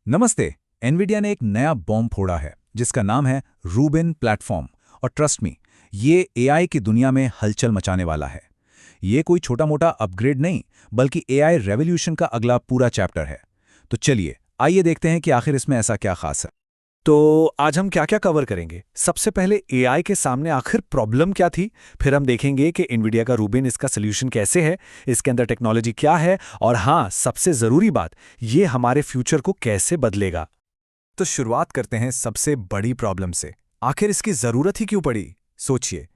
नमस्ते। एनवीडिया ने एक नया बॉम्ब फोड़ा है जिसका नाम है रूबिन प्लेटफॉर्म। और ट्रस्ट मी, ये एआई की दुनिया में हलचल मचाने वाला है। ये कोई छोटा मोटा अपग्रेड नहीं, बल्कि एआई रेवोल्यूशन का अगला पूरा चैप्टर है। तो चलिए आइए देखते हैं कि आखिर इसमें ऐसा क्या खास है। तो आज हम क्या क्या कवर करेंगे। सबसे पहले एआई के सामने आखिर प्रॉब्लम क्या थी, फिर हम देखेंगे कि एनवीडिया का रूबिन इसका सोल्यूशन कैसे है, इसके अंदर टेक्नोलॉजी क्या है, और हाँ, सबसे ज़रूरी बात, ये हमारे फ्यूचर को कैसे बदलेगा। तो शुरुआत करते हैं सबसे बड़ी प्रॉब्लम से। आखिर इसकी ज़रूरत ही क्यों पड़ी? सोचिए,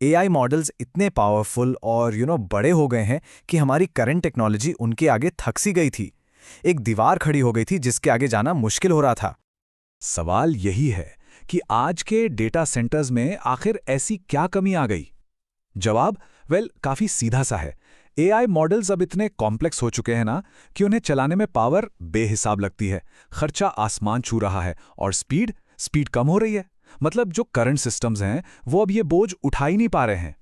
एआई मॉडल्स इतने पावरफुल और बड़े हो गए हैं कि हमारी करंट टेक्नोलॉजी उनके आगे थक सी गई थी। एक दीवार खड़ी हो गई थी जिसके आगे जाना मुश्किल हो रहा था। सवाल यही है कि आज के डेटा सेंटर्स में आखिर ऐसी क्या कमी आ गई? जवाब काफी सीधा सा है। एआई मॉडल्स अब इतने कॉम्प्लेक्स हो चुके हैं ना कि उन्हें चलाने में पावर बेहिसाब लगती है, खर्चा आसमान छू रहा है और स्पीड कम हो रही है। मतलब जो करंट सिस्टम्स हैं वो अब ये बोझ उठा ही नहीं पा रहे हैं।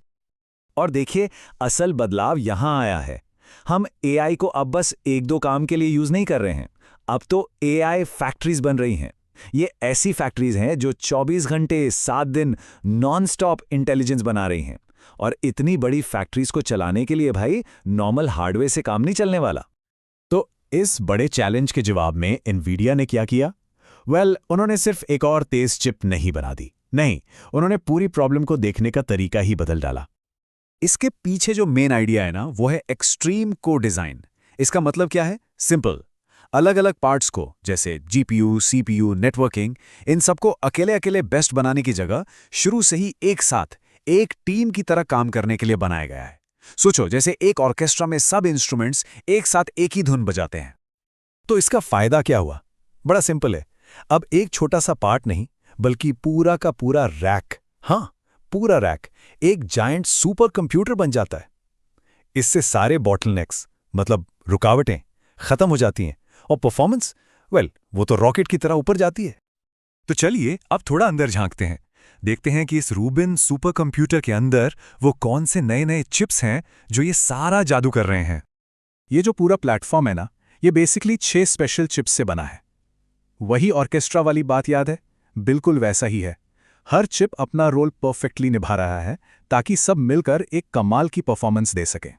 और देखिए, असल बदलाव यहाँ आया है। हम एआई को अब बस एक दो काम के लिए यूज़ नहीं कर रहे हैं। अब तो एआई फैक्ट्रीज बन रही हैं। ये ऐसी फैक्ट्रीज हैं जो 24 घंटे 7 दिन नॉन स्टॉप इंटेलिजेंस बना रही हैं। और इतनी बड़ी फैक्ट्रीज को चलाने के लिए भाई नॉर्मल हार्डवेयर से काम नहीं चलने वाला। तो इस बड़े चैलेंज के जवाब में एनवीडिया ने क्या किया? उन्होंने सिर्फ एक और तेज चिप नहीं बना दी। नहीं, उन्होंने पूरी प्रॉब्लम को देखने का तरीका ही बदल डाला। इसके पीछे जो मेन आइडिया है ना, वो है एक्सट्रीम को डिजाइन। इसका मतलब क्या है? सिंपल। अलग अलग पार्ट्स को, जैसे जीपीयू, सीपीयू, नेटवर्किंग, इन सबको अकेले अकेले बेस्ट बनाने की जगह शुरू से ही एक साथ एक टीम की तरह काम करने के लिए बनाया गया है। सोचो, जैसे एक ऑर्केस्ट्रा में सब इंस्ट्रूमेंट्स एक साथ एक ही धुन बजाते हैं। तो इसका फायदा क्या हुआ? बड़ा सिंपल है। अब एक छोटा सा पार्ट नहीं, बल्कि पूरा का पूरा रैक, हाँ, पूरा रैक एक जायंट सुपर कंप्यूटर बन जाता है। इससे सारे बॉटलनेक्स, मतलब रुकावटें, खत्म हो जाती हैं और परफॉर्मेंस, वो तो रॉकेट की तरह ऊपर जाती है। तो चलिए अब थोड़ा अंदर झांकते हैं। देखते हैं कि इस रूबिन सुपर कंप्यूटर के अंदर वो कौन से नए नए चिप्स हैं जो ये सारा जादू कर रहे हैं। ये जो पूरा प्लेटफॉर्म है ना, ये बेसिकली 6 स्पेशल चिप्स से बना है। वही ऑर्केस्ट्रा वाली बात याद है? बिल्कुल वैसा ही है। हर चिप अपना रोल परफेक्टली निभा रहा है ताकि सब मिलकर एक कमाल की परफॉर्मेंस दे सकें।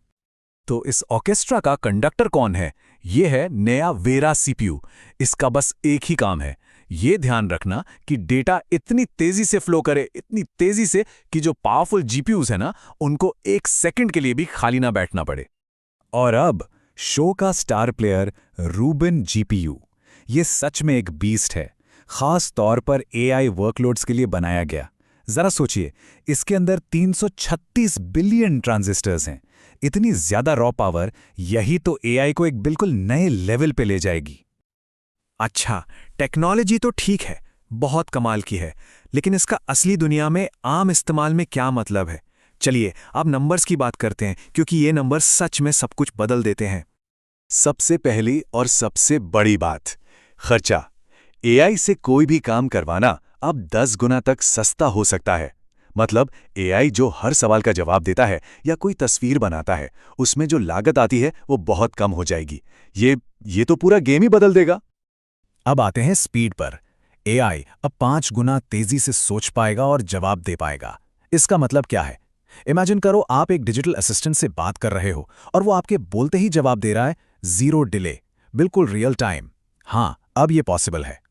तो इस ऑर्केस्ट्रा का कंडक्टर कौन है? ये है नया वेरा सीपीयू। इसका बस एक ही काम है, ये ध्यान रखना कि डेटा इतनी तेजी से फ्लो करे, इतनी तेजी से कि जो पावरफुल जीपीयूज है ना, उनको एक सेकंड के लिए भी खाली ना बैठना पड़े। और अब शो का स्टार प्लेयर रूबिन जीपीयू। ये सच में एक बीस्ट है, खास तौर पर एआई वर्कलोड्स के लिए बनाया गया। जरा सोचिए, इसके अंदर 336 बिलियन ट्रांजिस्टर्स हैं। इतनी ज्यादा रॉ पावर, यही तो एआई को एक बिल्कुल नए लेवल पे ले जाएगी। अच्छा, टेक्नोलॉजी तो ठीक है, बहुत कमाल की है, लेकिन इसका असली दुनिया में आम इस्तेमाल में क्या मतलब है? चलिए अब नंबर्स की बात करते हैं, क्योंकि ये नंबर सच में सब कुछ बदल देते हैं। सबसे पहली और सबसे बड़ी बात, खर्चा। एआई से कोई भी काम करवाना अब 10 गुना तक सस्ता हो सकता है। मतलब एआई जो हर सवाल का जवाब देता है या कोई तस्वीर बनाता है, उसमें जो लागत आती है वो बहुत कम हो जाएगी। ये तो पूरा गेम ही बदल देगा। अब आते हैं स्पीड पर। एआई अब 5 गुना तेजी से सोच पाएगा और जवाब दे पाएगा। इसका मतलब क्या है? इमेजिन करो, आप एक डिजिटल असिस्टेंट से बात कर रहे हो और वो आपके बोलते ही जवाब दे रहा है, 0 डिले, बिल्कुल रियल टाइम। हाँ, अब ये पॉसिबल है।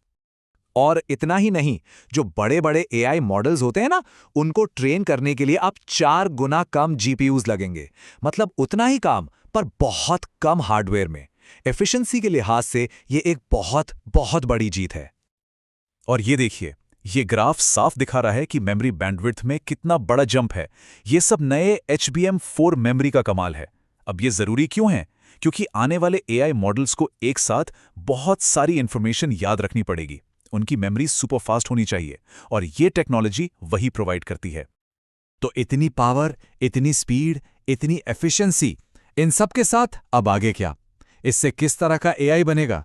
और इतना ही नहीं, जो बड़े बड़े एआई मॉडल्स होते हैं ना, उनको ट्रेन करने के लिए अब 4 गुना कम जीपीयूज लगेंगे। मतलब उतना ही काम पर बहुत कम हार्डवेयर में। एफिशिएंसी के लिहाज से ये एक बहुत बहुत बड़ी जीत है। और ये देखिए, ये ग्राफ साफ दिखा रहा है कि मेमोरी बैंडविड्थ में कितना बड़ा जंप है। ये सब नए HBM4 मेमोरी का कमाल है। अब ये जरूरी क्यों है? क्योंकि आने वाले एआई मॉडल्स को एक साथ बहुत सारी इंफॉर्मेशन याद रखनी पड़ेगी। उनकी मेमोरी सुपर फास्ट होनी चाहिए और ये टेक्नोलॉजी वही प्रोवाइड करती है। तो इतनी पावर, इतनी स्पीड, इतनी एफिशिएंसी, इन सब के साथ अब आगे क्या? इससे किस तरह का एआई बनेगा?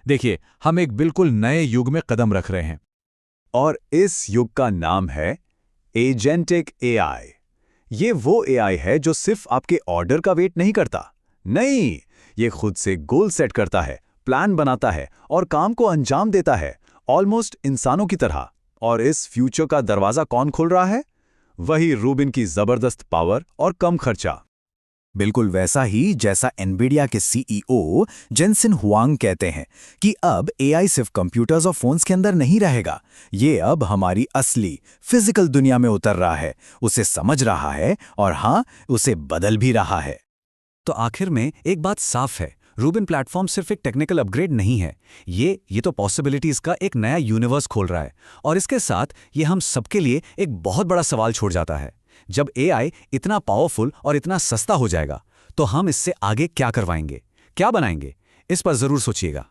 देखिए, हम एक बिल्कुल नए युग में कदम रख रहे हैं और इस युग का नाम है एजेंटिक एआई। ये वो एआई है जो सिर्फ आपके ऑर्डर का वेट नहीं करता। नहीं, ये खुद से गोल सेट करता है, प्लान बनाता है और काम को अंजाम देता है, ऑलमोस्ट इंसानों की तरह। और इस फ्यूचर का दरवाजा कौन खोल रहा है? वही रूबिन की जबरदस्त पावर और कम खर्चा। बिल्कुल वैसा ही जैसा एनवीडिया के सीईओ जेनसेन हुआंग कहते हैं कि अब एआई सिर्फ कंप्यूटर्स और फोन्स के अंदर नहीं रहेगा, ये अब हमारी असली फिजिकल दुनिया में उतर रहा है, उसे समझ रहा है और हाँ, उसे बदल भी रहा है। तो आखिर में एक बात साफ है, रूबिन प्लेटफॉर्म सिर्फ एक टेक्निकल अपग्रेड नहीं है, ये तो पॉसिबिलिटीज का एक नया यूनिवर्स खोल रहा है। और इसके साथ ये हम सबके लिए एक बहुत बड़ा सवाल छोड़ जाता है। जब एआई इतना पावरफुल और इतना सस्ता हो जाएगा तो हम इससे आगे क्या करवाएंगे, क्या बनाएंगे? इस पर जरूर सोचिएगा।